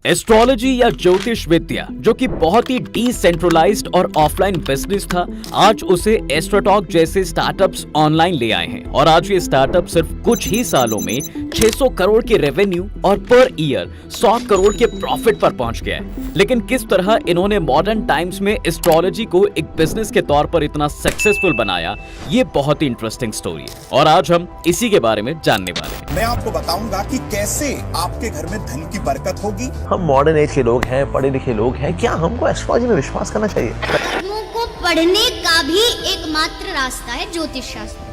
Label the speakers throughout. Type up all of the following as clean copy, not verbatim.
Speaker 1: Astrology या ज्योतिष विद्या, जो कि बहुत ही डिसेंट्रलाइज्ड और ऑफलाइन बिजनेस था, आज उसे एस्ट्रोटॉक जैसे स्टार्टअप्स ऑनलाइन ले आए हैं। और आज ये स्टार्टअप सिर्फ कुछ ही सालों में 600 करोड़ के रेवेन्यू और पर ईयर 100 करोड़ के प्रॉफिट पर पहुंच गया है। लेकिन किस तरह इन्होंने मॉडर्न टाइम्स में एस्ट्रोलॉजी को एक बिजनेस के तौर पर इतना सक्सेसफुल बनाया, ये बहुत ही इंटरेस्टिंग स्टोरी है और आज हम इसी के बारे में जानने वाले हैं।
Speaker 2: मैं आपको बताऊंगा कि कैसे आपके घर में धन की बरकत होगी।
Speaker 3: हम मॉडर्न एज के लोग हैं, पढ़े लिखे लोग हैं, क्या हमको एस्ट्रोलॉजी में विश्वास करना चाहिए?
Speaker 4: धर्मों को पढ़ने का भी एकमात्र रास्ता है ज्योतिष शास्त्र।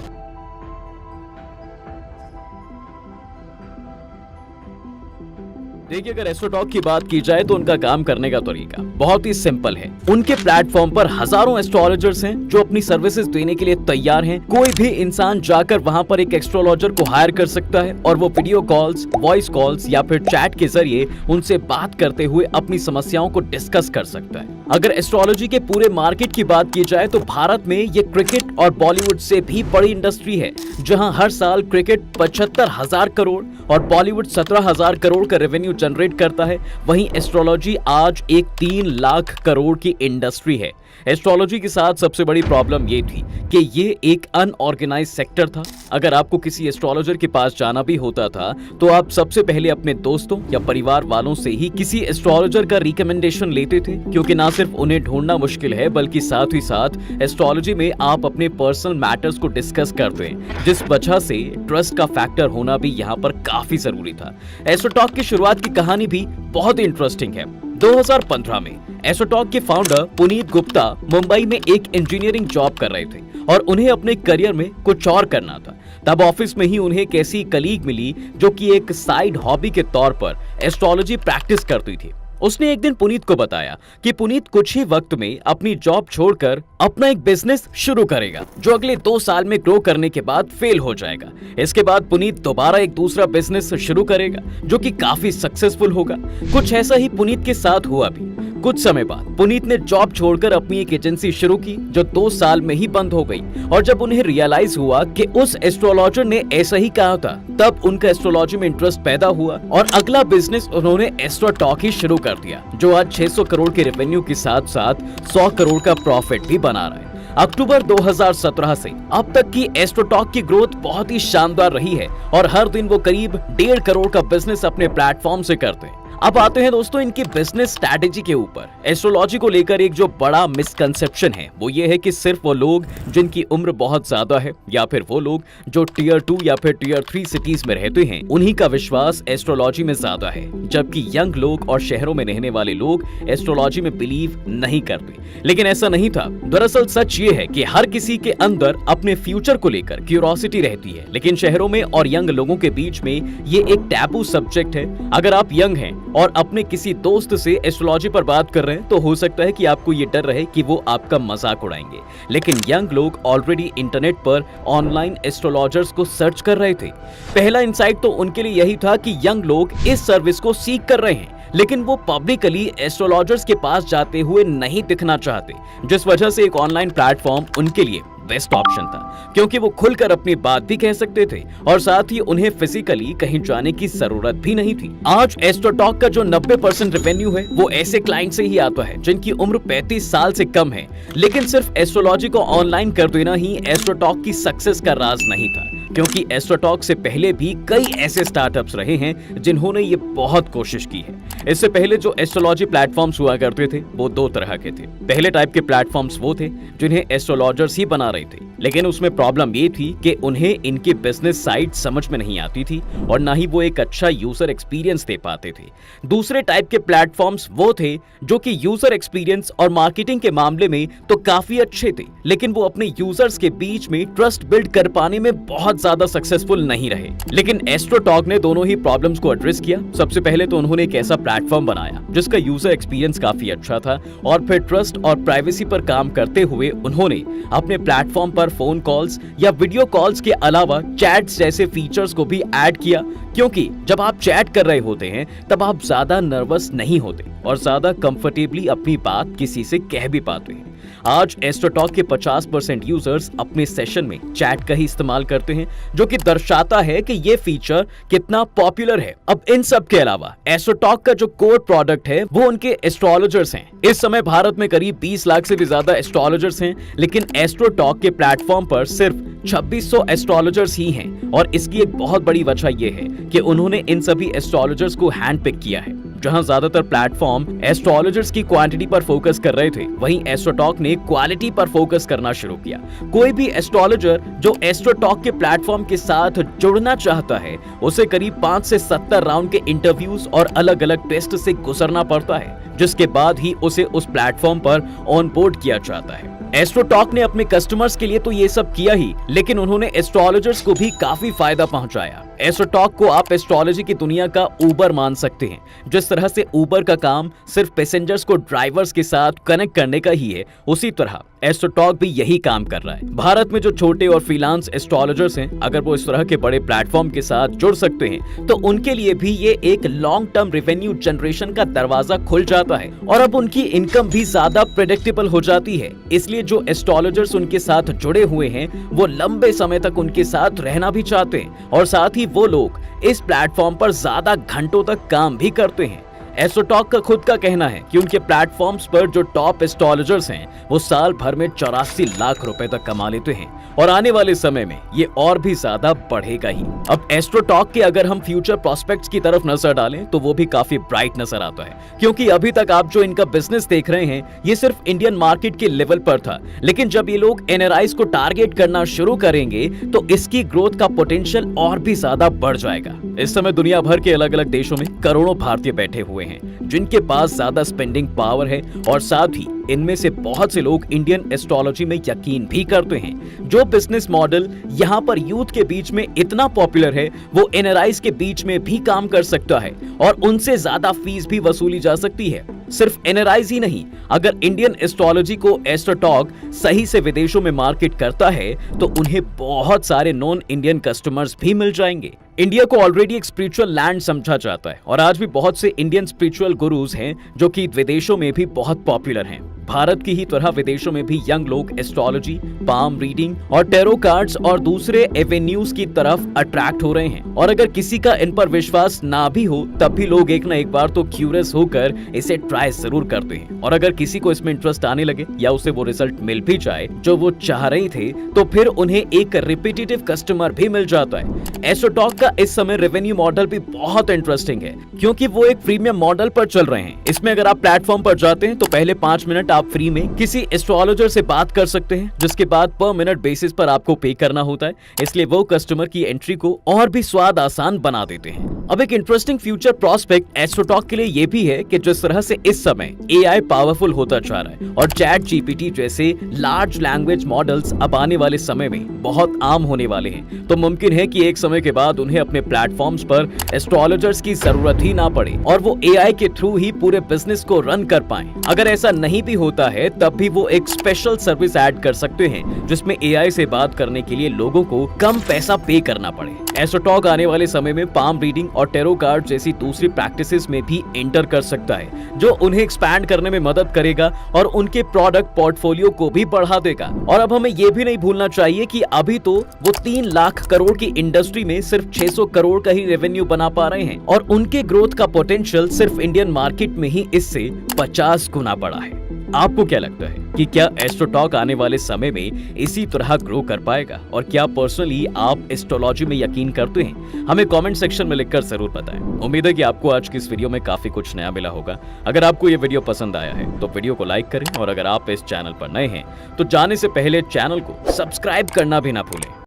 Speaker 1: देखिए, अगर एस्ट्रोटॉक की बात की जाए तो उनका काम करने का तरीका बहुत ही सिंपल है। उनके प्लेटफॉर्म पर हजारों एस्ट्रोलॉजर्स हैं जो अपनी सर्विसेज देने के लिए तैयार हैं। कोई भी इंसान जाकर वहां पर एक एस्ट्रोलॉजर को हायर कर सकता है और वो वीडियो कॉल्स, वॉइस कॉल्स या फिर चैट के जरिए उनसे बात करते हुए अपनी समस्याओं को डिस्कस कर सकता है। अगर एस्ट्रोलॉजी के पूरे मार्केट की बात की जाए तो भारत में ये क्रिकेट और बॉलीवुड से भी बड़ी इंडस्ट्री है, जहां हर साल क्रिकेट 75,000 करोड़ और बॉलीवुड 17,000 करोड़ का रेवेन्यू जनरेट करता है। वहीं एस्ट्रोलॉजी आज एक 3 लाख करोड़ की इंडस्ट्री है। एस्ट्रोलॉजी के साथ सबसे बड़ी प्रॉब्लम ये थी कि ये एक अनऑर्गेनाइज्ड सेक्टर था। अगर आपको किसी एस्ट्रोलॉजर के पास जाना भी होता था तो आप सबसे पहले अपने दोस्तों या परिवार वालों से ही किसी एस्ट्रोलॉजर का रिकमेंडेशन लेते थे, क्योंकि ना सिर्फ उन्हें ढूंढना मुश्किल है बल्कि साथ ही साथ एस्ट्रोलॉजी में आप अपने पर्सनल मैटर्स को डिस्कस करते हैं, जिस वजह से ट्रस्ट का फैक्टर होना भी यहाँ पर काफी जरूरी था। एस्ट्रोटॉक की शुरुआत की कहानी भी बहुत इंटरेस्टिंग है। 2015 में एस्ट्रोटॉक के फाउंडर पुनीत गुप्ता मुंबई में एक इंजीनियरिंग जॉब कर रहे थे और उन्हें अपने करियर में कुछ और करना था। तब ऑफिस में ही उन्हें एक ऐसी कलीग मिली जो कि एक साइड हॉबी के तौर पर एस्ट्रोलॉजी प्रैक्टिस करती थी। उसने एक दिन पुनीत को बताया कि पुनीत कुछ ही वक्त में अपनी जॉब छोड़कर अपना एक बिजनेस शुरू करेगा, जो अगले 2 साल में ग्रो करने के बाद फेल हो जाएगा। इसके बाद पुनीत दोबारा एक दूसरा बिजनेस शुरू करेगा जो कि काफी सक्सेसफुल होगा। कुछ ऐसा ही पुनीत के साथ हुआ भी। कुछ समय बाद पुनीत ने जॉब छोड़कर अपनी एक एजेंसी शुरू की जो 2 साल में ही बंद हो गई। और जब उन्हें रियलाइज हुआ कि उस एस्ट्रोलॉजर ने ऐसा ही कहा था, तब उनका एस्ट्रोलॉजी में इंटरेस्ट पैदा हुआ और अगला बिजनेस उन्होंने एस्ट्रोटॉक ही शुरू कर दिया, जो आज 600 करोड़ के रेवेन्यू के साथ साथ 100 करोड़ का प्रॉफिट भी बना रहा है। अक्टूबर 2017 से अब तक की एस्ट्रोटॉक की ग्रोथ बहुत ही शानदार रही है और हर दिन वो करीब 1.5 करोड़ का बिजनेस अपने प्लेटफॉर्म से करते हैं। अब आते हैं दोस्तों इनकी बिजनेस स्ट्रैटेजी के ऊपर। एस्ट्रोलॉजी को लेकर एक जो बड़ा मिसकंसेप्शन है वो ये है कि सिर्फ वो लोग जिनकी उम्र बहुत ज्यादा है या फिर वो लोग जो टियर 2 या फिर टियर 3 सिटीज में रहते हैं, उन्हीं का विश्वास एस्ट्रोलॉजी में ज्यादा है, जबकि यंग लोग और शहरों में रहने वाले लोग एस्ट्रोलॉजी में बिलीव नहीं करते। लेकिन ऐसा नहीं था। दरअसल सच ये है कि हर किसी के अंदर अपने फ्यूचर को लेकर क्यूरियोसिटी रहती है, लेकिन शहरों में और यंग लोगों के बीच में ये एक टैबू सब्जेक्ट है। अगर आप यंग हैं और अपने किसी दोस्त से एस्ट्रोलॉजी पर बात कर रहे हैं तो हो सकता है कि आपको ये डर रहे कि वो आपका मजाक उड़ाएंगे, लेकिन यंग लोग ऑलरेडी इंटरनेट पर ऑनलाइन एस्ट्रोलॉजर्स को सर्च कर रहे थे। पहला इंसाइट तो उनके लिए यही था कि यंग लोग इस सर्विस को सीख कर रहे हैं, लेकिन वो पब्लिकली एस्ट्रोलॉजर्स के पास जाते हुए नहीं दिखना चाहते, जिस वजह से एक ऑनलाइन प्लेटफॉर्म उनके लिए बेस्ट ऑप्शन था, क्योंकि वो खुलकर अपनी बात भी कह सकते थे और साथ ही उन्हें फिजिकली कहीं जाने की जरूरत भी नहीं थी। आज एस्ट्रोटॉक का जो 90% रेवेन्यू है वो ऐसे क्लाइंट से ही आता है जिनकी उम्र 35 साल से कम है। लेकिन सिर्फ एस्ट्रोलॉजी को ऑनलाइन कर देना ही एस्ट्रोटॉक की सक्सेस का राज नहीं था, क्योंकि एस्ट्रोटॉक से पहले भी कई ऐसे स्टार्टअप्स रहे हैं जिन्होंने ये बहुत कोशिश की है। इससे पहले जो एस्ट्रोलॉजी प्लेटफॉर्म्स हुआ करते थे वो 2 तरह के थे। पहले टाइप के प्लेटफॉर्म्स वो थे जिन्हें एस्ट्रोलॉजर्स ही बना रहे थे, लेकिन उसमें प्रॉब्लम ये थी कि उन्हें इनकी बिजनेस साइट समझ में नहीं आती थी और ना ही वो एक अच्छा यूजर एक्सपीरियंस दे पाते थे। दूसरे टाइप के प्लेटफॉर्म्स वो थे जो कि यूजर एक्सपीरियंस और मार्केटिंग के मामले में तो काफी अच्छे थे, लेकिन वो अपने यूजर्स के बीच में ट्रस्ट बिल्ड कर पाने में बहुत ज्यादा सक्सेसफुल नहीं रहे। लेकिन एस्ट्रोटॉक ने दोनों ही प्रॉब्लम्स को एड्रेस किया। सबसे पहले तो उन्होंने एक ऐसा प्लेटफॉर्म बनाया जिसका यूजर एक्सपीरियंस काफी अच्छा था, और फिर ट्रस्ट और प्राइवेसी पर काम करते हुए उन्होंने अपने प्लेटफॉर्म पर फोन कॉल्स या वीडियो कॉल्स के अलावा चैट्स जैसे फीचर्स को भी ऐड किया, क्योंकि जब आप चैट कर रहे होते हैं तब आप ज्यादा नर्वस नहीं होते और ज्यादा कंफर्टेबली अपनी बात किसी से कह भी पाते हैं। आज एस्ट्रोटॉक के 50% यूजर्स अपने सेशन में चैट का ही इस्तेमाल करते हैं, जो कि दर्शाता है कि ये फीचर कितना पॉपुलर है। अब इन सब के अलावा एस्ट्रोटॉक का जो कोर प्रोडक्ट है वो उनके एस्ट्रोलॉजर्स हैं। इस समय भारत में करीब 20 लाख से भी ज्यादा एस्ट्रोलॉजर्स हैं, लेकिन एस्ट्रोटॉक के प्लेटफॉर्म पर सिर्फ 2600 एस्ट्रोलॉजर्स ही हैं। और इसकी एक बहुत बड़ी वजह यह है कि उन्होंने इन सभी एस्ट्रोलॉजर्स को हैंड पिक किया है। जहां ज्यादातर प्लेटफॉर्म एस्ट्रोलॉजर्स की क्वांटिटी पर फोकस कर रहे थे, वहीं एस्ट्रोटॉक ने क्वालिटी पर फोकस करना शुरू किया। कोई भी एस्ट्रोलॉजर जो एस्ट्रोटॉक के प्लेटफॉर्म के साथ जुड़ना चाहता है, उसे करीब 5 से 70 राउंड के इंटरव्यूज और अलग अलग टेस्ट से गुजरना पड़ता है, जिसके बाद ही उसे उस प्लेटफॉर्म पर ऑन बोर्ड किया जाता है। एस्ट्रोटॉक ने अपने कस्टमर्स के लिए तो ये सब किया ही, लेकिन उन्होंने एस्ट्रोलॉजर्स को भी काफी फायदा पहुंचाया। एस्ट्रोटॉक को आप एस्ट्रोलॉजी की दुनिया का ऊबर मान सकते हैं। जिस तरह से ऊबर का काम सिर्फ पैसेंजर्स को ड्राइवर्स के साथ कनेक्ट करने का ही है, उसी तरह एस्ट्रोटॉक भी यही काम कर रहा है। भारत में जो छोटे और फ्रीलांस एस्ट्रोलॉजर्स हैं, अगर वो इस तरह के बड़े प्लेटफॉर्म के साथ जुड़ सकते हैं, तो उनके लिए भी ये एक लॉन्ग टर्म रेवेन्यू जनरेशन का दरवाजा खुल जाता है और अब उनकी इनकम भी ज्यादा प्रेडिक्टेबल हो जाती है। इसलिए जो एस्ट्रोलॉजर्स उनके साथ जुड़े हुए हैं, वो लंबे समय तक उनके साथ रहना भी चाहते हैं और साथ ही वो लोग इस प्लेटफॉर्म पर ज्यादा घंटों तक काम भी करते हैं। एस्ट्रोटॉक का खुद का कहना है कि उनके प्लेटफॉर्म्स पर जो टॉप एस्ट्रोलॉजर्स हैं, वो साल भर में 84 लाख रुपए तक कमा लेते हैं और आने वाले समय में ये और भी ज्यादा बढ़ेगा ही। अब एस्ट्रोटॉक के अगर हम फ्यूचर प्रोस्पेक्ट्स की तरफ नजर डालें तो वो भी काफी ब्राइट नजर आता है, क्योंकि अभी तक आप जो इनका बिजनेस देख रहे हैं, ये सिर्फ इंडियन मार्केट के लेवल पर था, लेकिन जब ये लोग एनआरआईज को टारगेट करना शुरू करेंगे तो इसकी ग्रोथ का पोटेंशियल और भी ज्यादा बढ़ जाएगा। इस समय दुनिया भर के अलग अलग देशों में करोड़ों भारतीय बैठे हुए हैं, जिनके पास ज्यादा स्पेंडिंग पावर है और साथ ही इनमें से बहुत से लोग इंडियन एस्ट्रोलॉजी में यकीन भी करते हैं। जो बिजनेस मॉडल यहाँ पर यूथ के बीच में इतना पॉपुलर है, वो एनआरआईज के बीच में भी काम कर सकता है और उनसे ज्यादा फीस भी वसूली जा सकती है। सिर्फ एनआरआईज ही नहीं, अगर इंडियन एस्ट्रोलॉजी को एस्ट्रोटॉक सही से विदेशों में मार्केट करता है तो उन्हें बहुत सारे नॉन इंडियन कस्टमर्स भी मिल जाएंगे। इंडिया को ऑलरेडी एक स्पिरिचुअल लैंड समझा जाता है और आज भी बहुत से इंडियन स्पिरिचुअल गुरुज हैं जो कि विदेशों में भी बहुत पॉपुलर हैं। भारत की ही तरह विदेशों में भी यंग लोग एस्ट्रोलॉजी, पाम रीडिंग और टैरो कार्ड्स और दूसरे एवेन्यूज की तरफ अट्रैक्ट हो रहे हैं। और अगर किसी का इन पर विश्वास ना भी हो, तब भी लोग एक ना एक बार तो क्यूरियस होकर इसे ट्राई जरूर करते हैं। और अगर किसी को इसमें इंटरेस्ट आने लगे या उसे वो रिजल्ट मिल भी जाए जो वो चाह रहे थे, तो फिर उन्हें एक रिपीटेटिव कस्टमर भी मिल जाता है। एस्ट्रोटॉक का इस समय रेवेन्यू मॉडल भी बहुत इंटरेस्टिंग है, क्योंकि वो एक प्रीमियम मॉडल पर चल रहे हैं। इसमें अगर आप प्लेटफॉर्म पर जाते हैं तो पहले 5 मिनट आप फ्री में किसी एस्ट्रोलॉजर से बात कर सकते हैं, जिसके बाद पर मिनट बेसिस पर आपको पे करना होता है। इसलिए वो कस्टमर की एंट्री को और भी स्वाद आसान बना देते हैं। अब एक इंटरेस्टिंग फ्यूचर प्रोस्पेक्ट एस्ट्रोटॉक के लिए ये भी है कि जिस तरह से इस समय एआई पावरफुल होता जा रहा है और चैट जीपीटी जैसे लार्ज लैंग्वेज मॉडल्स अब आने वाले समय में बहुत आम होने वाले हैं, तो मुमकिन है कि एक समय के बाद उन्हें अपने प्लेटफॉर्म्स पर एस्ट्रोलॉजर्स की जरूरत ही ना पड़े और वो एआई के थ्रू ही पूरे बिजनेस को रन कर पाएं। अगर ऐसा नहीं भी होता है, तब भी वो एक स्पेशल सर्विस ऐड कर सकते हैं जिसमें एआई से बात करने के लिए लोगों को कम पैसा पे करना पड़े। एस्ट्रोटॉक आने वाले समय में पाम रीडिंग और टैरो कार्ड जैसी दूसरी प्रैक्टिसेस में भी एंटर कर सकता है, जो उन्हें एक्सपैंड करने में मदद करेगा और उनके प्रोडक्ट पोर्टफोलियो को भी बढ़ा देगा। और अब हमें ये भी नहीं भूलना चाहिए कि अभी तो वो 3 लाख करोड़ की इंडस्ट्री में सिर्फ 600 करोड़ का ही रेवेन्यू बना पा रहे हैं और उनके ग्रोथ का पोटेंशियल सिर्फ इंडियन मार्केट में ही इससे 50 गुना बड़ा है। आपको क्या लगता है कि क्या एस्ट्रोटॉक आने वाले समय में इसी तरह ग्रो कर पाएगा, और क्या पर्सनली आप एस्ट्रोलॉजी में यकीन करते हैं? हमें कमेंट सेक्शन में लिखकर जरूर बताएं। उम्मीद है कि आपको आज की इस वीडियो में काफी कुछ नया मिला होगा। अगर आपको ये वीडियो पसंद आया है तो वीडियो को लाइक करें और अगर आप इस चैनल पर नए हैं तो जाने से पहले चैनल को सब्सक्राइब करना भी ना भूलें।